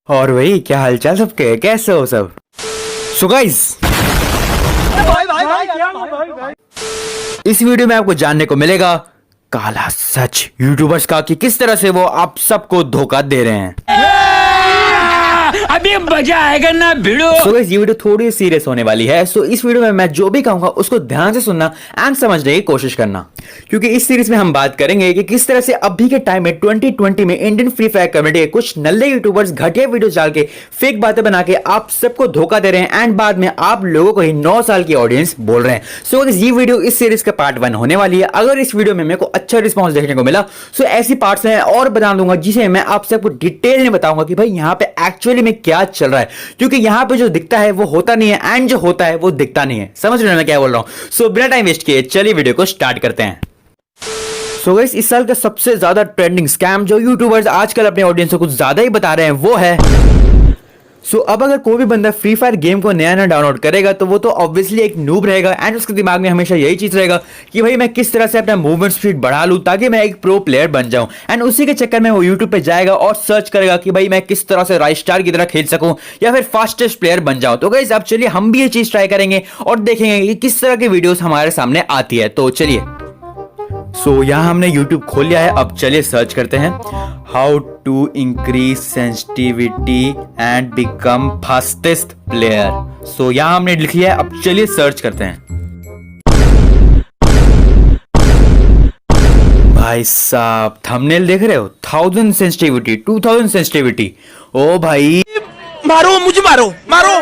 और भाई क्या हालचाल सबके, कैसे हो सब? सो गाइस, इस वीडियो में आपको जानने को मिलेगा काला सच यूट्यूबर्स का कि किस तरह से वो आप सबको धोखा दे रहे हैं। अभी मजा आएगा ना भिड़ो। सो गाइस, ये वीडियो थोड़ी सीरियस होने वाली है। सो इस वीडियो में मैं जो भी कहूंगा उसको ध्यान से सुनना एंड समझने की कोशिश करना, क्योंकि इस सीरीज में हम बात करेंगे कि किस तरह से अभी के टाइम में 2020 में इंडियन फ्री फायर कम्युनिटी के कुछ नल्ले यूट्यूबर्स घटिया वीडियो डाल के फेक बातें बना के आप सबको धोखा दे रहे हैं एंड बाद में आप लोगों को ही 9 साल की ऑडियंस बोल रहे हैं। सो ये वीडियो इस सीरीज का पार्ट 1 होने वाली है। अगर इस वीडियो में मेरे को अच्छा रिस्पॉन्स देखने को मिला सो ऐसी पार्ट्स में और बता दूंगा जिसे मैं आप सबको डिटेल में बताऊंगा कि भाई यहाँ पे एक्चुअली में क्या चल रहा है, क्योंकि यहां पे जो दिखता है वो होता नहीं है एंड जो होता है वो दिखता नहीं है। समझ रहे हो मैं क्या बोल रहा हूं? सो बिना टाइम वेस्ट किए चलिए वीडियो को स्टार्ट करते हैं। सो गाइस, इस साल का सबसे ज्यादा ट्रेंडिंग स्कैम जो यूट्यूबर्स आजकल अपने ऑडियंस को कुछ ज्यादा ही बता रहे हैं वो है अब अगर कोई भी बंदा फ्री फायर गेम को नया डाउनलोड करेगा तो वो तो ऑब्वियसली एक नूब रहेगा एंड उसके दिमाग में हमेशा यही चीज रहेगा कि भाई मैं किस तरह से अपना मूवमेंट स्पीड बढ़ा लूं ताकि मैं एक प्रो प्लेयर बन जाऊं। एंड उसी के चक्कर में वो यूट्यूब पे जाएगा और सर्च करेगा कि भाई मैं किस तरह से राइज स्टार की तरह खेल सकूं या फिर फास्टेस्ट प्लेयर बन जाऊं। तो गाइस अब चलिए हम भी ये चीज ट्राई करेंगे और देखेंगे कि किस तरह की वीडियोस हमारे सामने आती है। तो चलिए, यहां हमने YouTube खोल लिया है। अब चलिए सर्च करते हैं how to increase sensitivity and become fastest player. यहां हमने लिख लिया है। अब चलिए सर्च करते हैं। भाई साहब थंबनेल देख रहे हो, 1000 सेंसिटिविटी, 2000 सेंसिटिविटी। ओ भाई मारो मुझे, मारो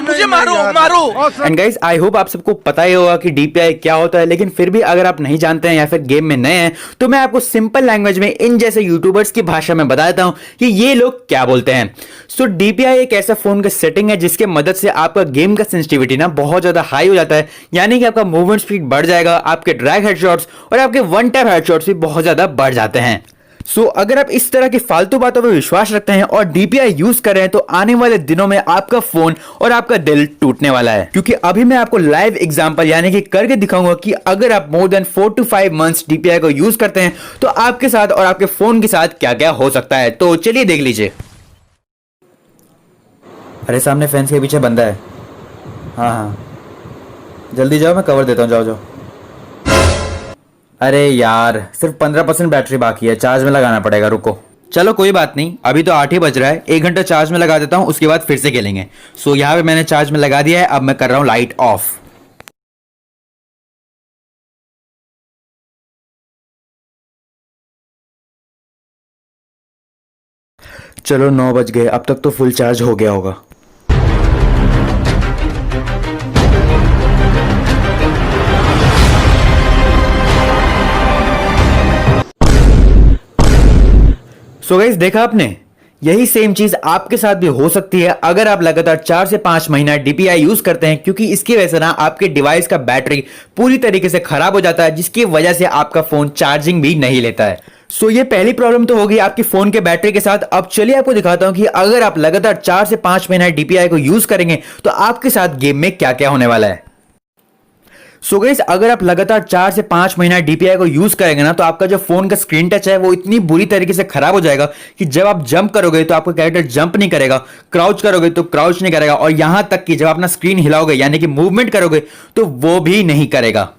मुझे, मारो। एंड गाइस, आई होप आप सबको पता ही होगा कि डीपीआई क्या होता है, लेकिन फिर भी अगर आप नहीं जानते हैं या फिर गेम में नए हैं तो मैं आपको सिंपल लैंग्वेज में इन जैसे यूट्यूबर्स की भाषा में बता देता हूं कि ये लोग क्या बोलते हैं। डीपीआई एक ऐसा फोन का सेटिंग है जिसके मदद से आपका गेम का सेंसिटिविटी ना बहुत ज्यादा हाई हो जाता है, यानी कि आपका मूवमेंट स्पीड बढ़ जाएगा, आपके ड्रैग हेडशॉट्स और आपके वन टैप हेडशॉट्स भी बहुत ज्यादा बढ़ जाते हैं। अगर आप इस तरह की फालतू बातों पर विश्वास रखते हैं और डीपीआई यूज कर रहे हैं तो आने वाले दिनों में आपका फोन और आपका दिल टूटने वाला है, क्योंकि अभी मैं आपको लाइव एग्जांपल यानी कि करके दिखाऊंगा कि अगर आप more than 4 to 5 months DPI को यूज करते हैं तो आपके साथ और आपके फोन के साथ क्या क्या हो सकता है। तो चलिए देख लीजिए। अरे सामने फेंस के पीछे बंदा है। हाँ, जल्दी जाओ, मैं कवर देता हूँ। जाओ। अरे यार, सिर्फ 15% बैटरी बाकी है, चार्ज में लगाना पड़ेगा। रुको, चलो कोई बात नहीं, अभी तो 8 ही बज रहा है, 1 घंटा चार्ज में लगा देता हूं, उसके बाद फिर से खेलेंगे। यहाँ पे मैंने चार्ज में लगा दिया है। अब मैं कर रहा हूं लाइट ऑफ। चलो 9 बज गए, अब तक तो फुल चार्ज हो गया होगा। गाइस, देखा आपने, यही सेम चीज आपके साथ भी हो सकती है अगर आप लगातार 4 से 5 महीना डीपीआई यूज करते हैं, क्योंकि इसकी वजह से ना आपके डिवाइस का बैटरी पूरी तरीके से खराब हो जाता है, जिसकी वजह से आपका फोन चार्जिंग भी नहीं लेता है। ये पहली प्रॉब्लम तो होगी आपकी फोन के बैटरी के साथ। अब चलिए आपको दिखाता हूं कि अगर आप लगातार 4 से 5 महीना डीपीआई को यूज करेंगे तो आपके साथ गेम में क्या क्या होने वाला है। गाइस, अगर आप लगातार 4 से 5 महीना डीपीआई को यूज करेंगे ना तो आपका जो फोन का स्क्रीन टच है वो इतनी बुरी तरीके से खराब हो जाएगा कि जब आप जंप करोगे तो आपका कैरेक्टर जंप नहीं करेगा, क्राउच करोगे तो क्राउच नहीं करेगा, और यहां तक कि जब अपना स्क्रीन हिलाओगे यानी कि मूवमेंट करोगे तो वो भी नहीं करेगा।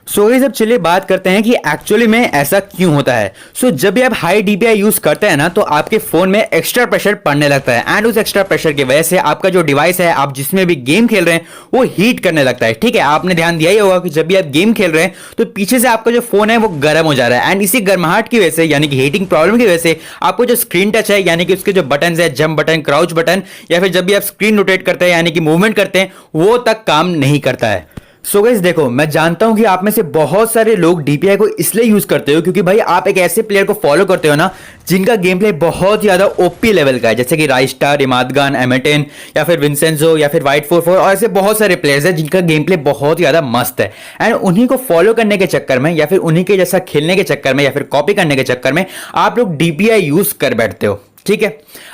गाइस, अब चलिए बात करते हैं कि एक्चुअली में ऐसा क्यों होता है। जब भी आप हाई डीपीआई यूज करते हैं ना तो आपके फोन में एक्स्ट्रा प्रेशर पड़ने लगता है एंड उस एक्स्ट्रा प्रेशर की वजह से आपका जो डिवाइस है, आप जिसमें भी गेम खेल रहे हैं, वो हीट करने लगता है। ठीक है, आपने ध्यान दिया ही होगा कि जब भी आप गेम खेल रहे हैं तो पीछे से आपका जो फोन है वो गर्म हो जा रहा है एंड इसी गर्माहट की वजह से यानी कि हीटिंग प्रॉब्लम की वजह से आपको जो स्क्रीन टच है यानी कि उसके जो बटन है, जंप बटन, क्राउच बटन, या फिर जब भी आप स्क्रीन रोटेट करते हैं यानी कि मूवमेंट करते हैं, वो तक काम नहीं करता है। गाइस देखो, मैं जानता हूं कि आप में से बहुत सारे लोग डीपीआई को इसलिए यूज करते हो क्योंकि भाई आप एक ऐसे प्लेयर को फॉलो करते हो ना जिनका गेम प्ले बहुत ज्यादा ओपी लेवल का है, जैसे कि राइस्टार, इमादगान, एमेटेन या फिर विंसेंजो या फिर वाइट 44 और ऐसे बहुत सारे प्लेयर्स हैं जिनका गेम प्ले बहुत ज्यादा मस्त है। एंड उन्हीं को फॉलो करने के चक्कर में या फिर उन्हीं के जैसा खेलने के चक्कर में या फिर कॉपी करने के चक्कर में आप लोग डीपीआई यूज कर बैठते हो। ठीक है।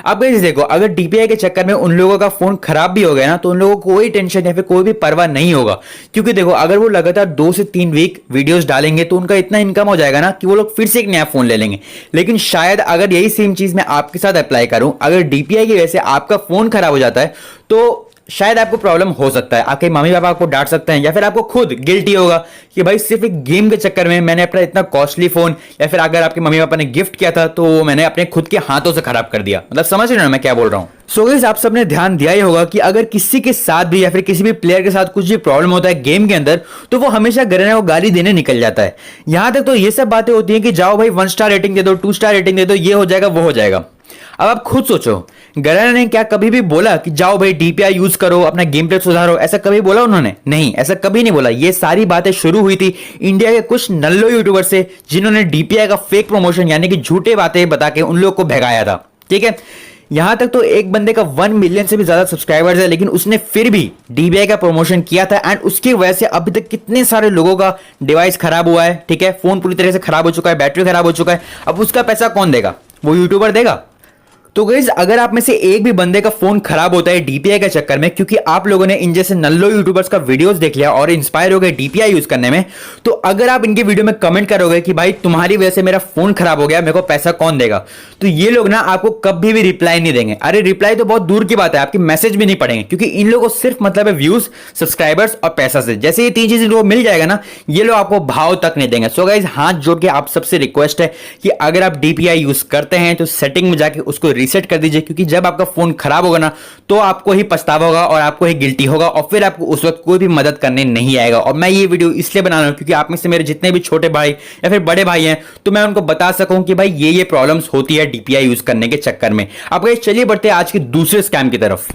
अब गाइस देखो, अगर डीपीआई के चक्कर में उन लोगों का फोन खराब भी हो गया ना, तो उन लोगों को कोई टेंशन या फिर कोई भी परवाह नहीं होगा, क्योंकि देखो अगर वो लगातार 2 से 3 वीक वीडियोस डालेंगे तो उनका इतना इनकम हो जाएगा ना कि वो लोग फिर से एक नया फोन ले लेंगे। लेकिन शायद अगर यही सेम चीज मैं आपके साथ अप्लाई करूं, अगर डीपीआई की वजह से आपका फोन खराब हो जाता है तो शायद आपको प्रॉब्लम हो सकता है, आपके मम्मी पापा आपको डांट सकते हैं, या फिर आपको खुद गिल्टी होगा कि भाई सिर्फ एक गेम के चक्कर में मैंने अपना इतना कॉस्टली फोन, या फिर अगर आपके मम्मी पापा ने गिफ्ट किया था तो वो मैंने अपने खुद के हाथों से खराब कर दिया। मतलब समझ रहे हो मैं क्या बोल रहा हूं। सो गाइस, आप सबने ध्यान दिया ही होगा कि अगर किसी के साथ भी या फिर किसी भी प्लेयर के साथ कुछ भी प्रॉब्लम होता है गेम के अंदर, तो वो हमेशा गरना को गाली देने निकल जाता है। यहां तक तो ये सब बातें होती हैं कि जाओ भाई 1 स्टार रेटिंग दे दो, 2 स्टार रेटिंग दे दो, ये हो जाएगा वो हो जाएगा। अब आप खुद सोचो, गरना ने क्या कभी भी बोला कि जाओ भाई डीपीआई यूज करो, अपना गेम प्ले सुधारो? ऐसा कभी बोला उन्होंने? नहीं, ऐसा कभी नहीं बोला। ये सारी बातें शुरू हुई थी इंडिया के कुछ नल्लो यूट्यूबर से, जिन्होंने डीपीआई का फेक प्रमोशन यानी कि झूठे बातें बता के उन लोगों को भगाया था। ठीक है, यहां तक तो एक बंदे का 1 मिलियन से भी ज्यादा सब्सक्राइबर्स है, लेकिन उसने फिर भी डीबीआई का प्रमोशन किया था, एंड उसकी वजह से अभी तक कितने सारे लोगों का डिवाइस खराब हुआ है। ठीक है, फोन पूरी तरह से खराब हो चुका है, बैटरी खराब हो चुका है। अब उसका पैसा कौन देगा? वो यूट्यूबर देगा? तो गाइस, अगर आप में से एक भी बंदे का फोन खराब होता है डीपीआई के चक्कर में, क्योंकि आप लोगों ने इन जैसे नल्लो यूट्यूबर्स का वीडियोस देख लिया और इंस्पायर हो गए डीपीआई यूज करने में, तो अगर आप इनके वीडियो में कमेंट करोगे कि भाई तुम्हारी वजह से मेरा फोन खराब हो गया, मेरे को पैसा कौन देगा, तो ये लोग ना आपको कभी भी रिप्लाई नहीं देंगे। अरे रिप्लाई तो बहुत दूर की बात है, आपकी मैसेज भी नहीं पढ़ेंगे, क्योंकि इन लोगों को सिर्फ मतलब है व्यूज, सब्सक्राइबर्स और पैसा से। जैसे ये 3 चीज इनको मिल जाएगा ना, ये लोग आपको भाव तक नहीं देंगे। सो गाइस, हाथ जोड़ के आप सबसे रिक्वेस्ट है कि अगर आप डीपीआई यूज करते हैं तो सेटिंग में जाके उसको रीसेट कर दीजिए, क्योंकि जब आपका फोन खराब होगा ना तो आपको ही पछतावा होगा और आपको ही गिल्टी होगा, और फिर आपको उस वक्त कोई भी मदद करने नहीं आएगा। और मैं ये वीडियो इसलिए बना रहा हूं क्योंकि आप में से मेरे जितने भी छोटे भाई या फिर बड़े भाई हैं, तो मैं उनको बता सकूं कि भाई ये प्रॉब्लम्स होती है डीपीआई यूज करने के चक्कर में। अब गाइस, चलिए बढ़ते हैं आज के दूसरे स्कैम की तरफ।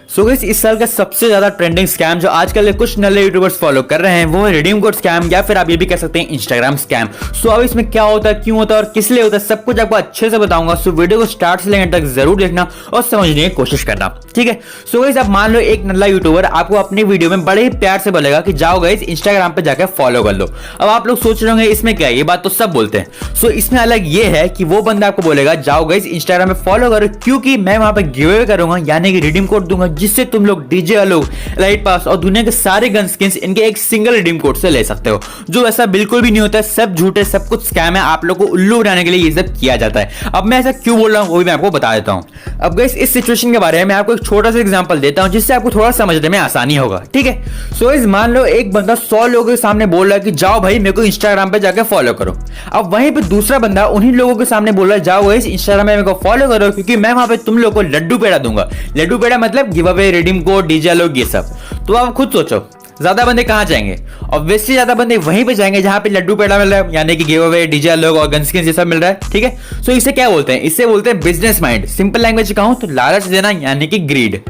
सो गाइस, इस साल का सबसे ज्यादा ट्रेंडिंग स्कैम जो आजकल कुछ नए यूट्यूबर्स फॉलो कर रहे हैं, वो है रिडीम कोड स्कैम, या फिर आप ये भी कह सकते हैं इंस्टाग्राम स्कैम। सो अब इसमें क्या होता है, क्यों होता है और किस लिए होता है, सब कुछ आपको अच्छे से बताऊंगा। सो वीडियो को स्टार्ट से लेने तक जरूर देखना और समझने की कोशिश करना, ठीक है। सो गाइस, अब मान लो एक नल्ला यूट्यूबर आपको अपनी वीडियो में बड़े ही प्यार से बोलेगा कि जाओ गाइस इंस्टाग्राम पे जाकर फॉलो कर लो। अब आप लोग सोच रहे होंगे इसमें क्या है, ये बात तो सब बोलते हैं। सो इसमें अलग ये है कि वो बंदा आपको बोलेगा जाओ गाइस इंस्टाग्राम पे फॉलो करो, क्योंकि मैं वहां पे गिव अवे करूंगा, यानी कि रिडीम कोड दूंगा, जिससे तुम लोग डीजे अलोक, लाइट पास और दुनिया के सारे गन स्किन्स इनके एक सिंगल रिडीम कोड से ले सकते हो। जो ऐसा बिल्कुल भी नहीं होता है, सब झूठे, सब कुछ स्कैम है। आप लोग को उल्लू बनाने के लिए ये सब किया जाता है। अब मैं ऐसा क्यों बोल रहा हूं वो भी मैं आपको बता देता हूं। अब गाइस, इस सिचुएशन के बारे में मैं आपको एक छोटा सा एग्जांपल देता हूं, जिससे आपको थोड़ा समझने में आसानी होगा, ठीक है। सो गाइस, मान लो एक बंदा 100 लोगों के सामने बोल रहा है कि जाओ भाई मेरे को इंस्टाग्राम पे जाकर फॉलो करो। अब वहीं पे दूसरा बंदा उन्हीं लोगों के सामने बोल रहा है जाओ गाइस इंस्टाग्राम पे मेरे को फॉलो करो, क्योंकि मैं वहां पे तुम लोगों को लड्डू पेड़ा दूंगा। लड्डू पेड़ा मतलब give away, redeem code, DJ Alok, ये सब। तो आप खुद सोचो ज्यादा बंदे कहां जाएंगे? ऑब्वियसली ज्यादा बंदे वहीं पे जाएंगे जहां पे लड्डू पेड़ा मिल रहा है, यानी कि गिव अवे, डीजे अलोक और गन स्किन्स ये सब मिल रहा है, ठीक है। सो इसे क्या बोलते हैं? इसे बोलते हैं बिजनेस माइंड। सिंपल लैंग्वेज कहूं तो लालच देना, यानी कि ग्रीड।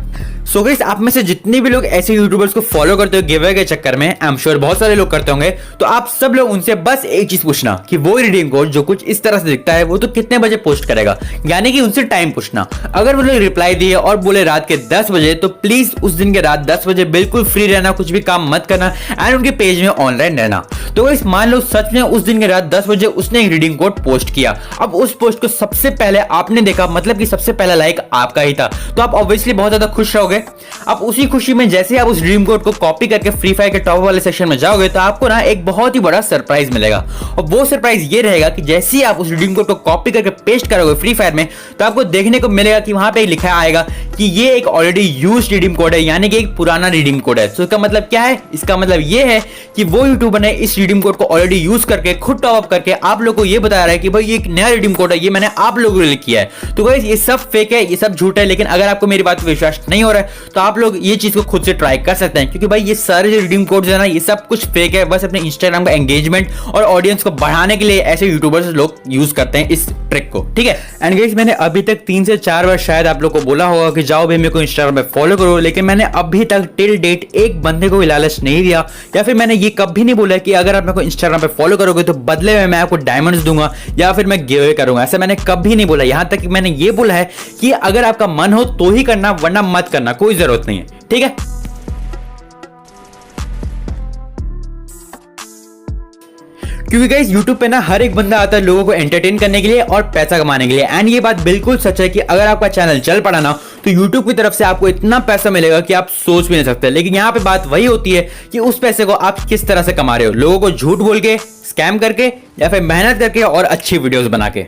सो गाइस, आप में से जितने भी लोग ऐसे यूट्यूबर्स को फॉलो करते हो गिव अवे के चक्कर में, आई एम श्योर बहुत सारे लोग करते होंगे, तो आप सब लोग उनसे बस एक चीज पूछना कि वो रिडीम कोड जो कुछ इस तरह से दिखता है वो तो कितने बजे पोस्ट करेगा, यानी कि उनसे टाइम पूछना। अगर वो लोग रिप्लाई दिए और बोले रात के 10 बजे, तो प्लीज उस दिन के रात 10 बजे बिल्कुल फ्री रहना, कुछ भी काम मत करना एंड उनके पेज में ऑनलाइन रहना। तो गाइस, मान लो सच में उस दिन के रात 10 बजे उसने एक रिडीम कोड पोस्ट किया। अब उस पोस्ट को सबसे पहले आपने देखा, मतलब कि सबसे पहला लाइक आपका ही था, तो आप ऑब्वियसली बहुत ज्यादा खुश रहोगे। अब उसी खुशी में जैसे आप उस ड्रीम कोड को कॉपी करके फ्री फायर के टॉप वाले सेक्शन में जाओगे, तो आपको ना एक बहुत ही बड़ा सरप्राइज मिलेगा। और वो सरप्राइज ये रहेगा कि जैसे ही आप उस ड्रीम कोड को कॉपी करके पेस्ट करोगे फ्री फायर में, तो आपको देखने को मिलेगा कि वहां पे लिखा आएगा कि ये एक ऑलरेडी यूज्ड रिडीम कोड है, यानी कि एक पुराना रिडीम कोड है। तो इसका मतलब क्या है? इसका मतलब ये है कि वो यूट्यूबर ने इस रिडीम कोड को ऑलरेडी यूज करके खुद टॉप अप करके आप लोगों को ये बता रहा है कि भाई ये एक नया रिडीम कोड है, ये मैंने आप लोगों के लिए किया है। तो गाइस, ये सब फेक है, ये सब झूठ है। लेकिन अगर आपको मेरी बात पर विश्वास नहीं हो रहा है, तो आप लोग ये चीज को खुद से ट्राई कर सकते हैं, क्योंकि भाई ये सारे जो रिडीम कोड्स है ना, ये सब कुछ फेक है। बस अपने इंस्टाग्राम का एंगेजमेंट और ऑडियंस को बढ़ाने के लिए ऐसे यूट्यूबर्स लोग यूज करते हैं इस ट्रिक को, ठीक है। एंड गाइस, मैंने अभी तक 3 से 4 बार शायद आप लोग को बोला होगा कि जाओ भाई मेरे को इंस्टाग्राम पे फॉलो करो, लेकिन मैंने अभी तक टिल डेट एक बंदे को भी लालच नहीं दिया, या फिर मैंने ये कभी नहीं बोला कि अगर आप मेरे को इंस्टाग्राम पे फॉलो करोगे तो बदले में मैं आपको डायमंड्स दूंगा या फिर मैं गिव अवे करूंगा। ऐसा मैंने कभी नहीं बोला। यहां तक कि मैंने ये बोला है कि अगर आपका मन हो तो ही करना, वरना मत करना, कोई जरूरत नहीं है, ठीक है। क्योंकि गाइस यूट्यूब पे ना हर एक बंदा आता है लोगों को एंटरटेन करने के लिए और पैसा कमाने के लिए। एंड ये बात बिल्कुल सच है कि अगर आपका चैनल चल पड़ा ना तो यूट्यूब की तरफ से आपको इतना पैसा मिलेगा कि आप सोच भी नहीं सकते। लेकिन यहाँ पे बात वही होती है कि उस पैसे को आप किस तरह से कमा रहे हो, लोगों को झूठ बोल के, स्कैम करके, या फिर मेहनत करके और अच्छी वीडियोस बना के।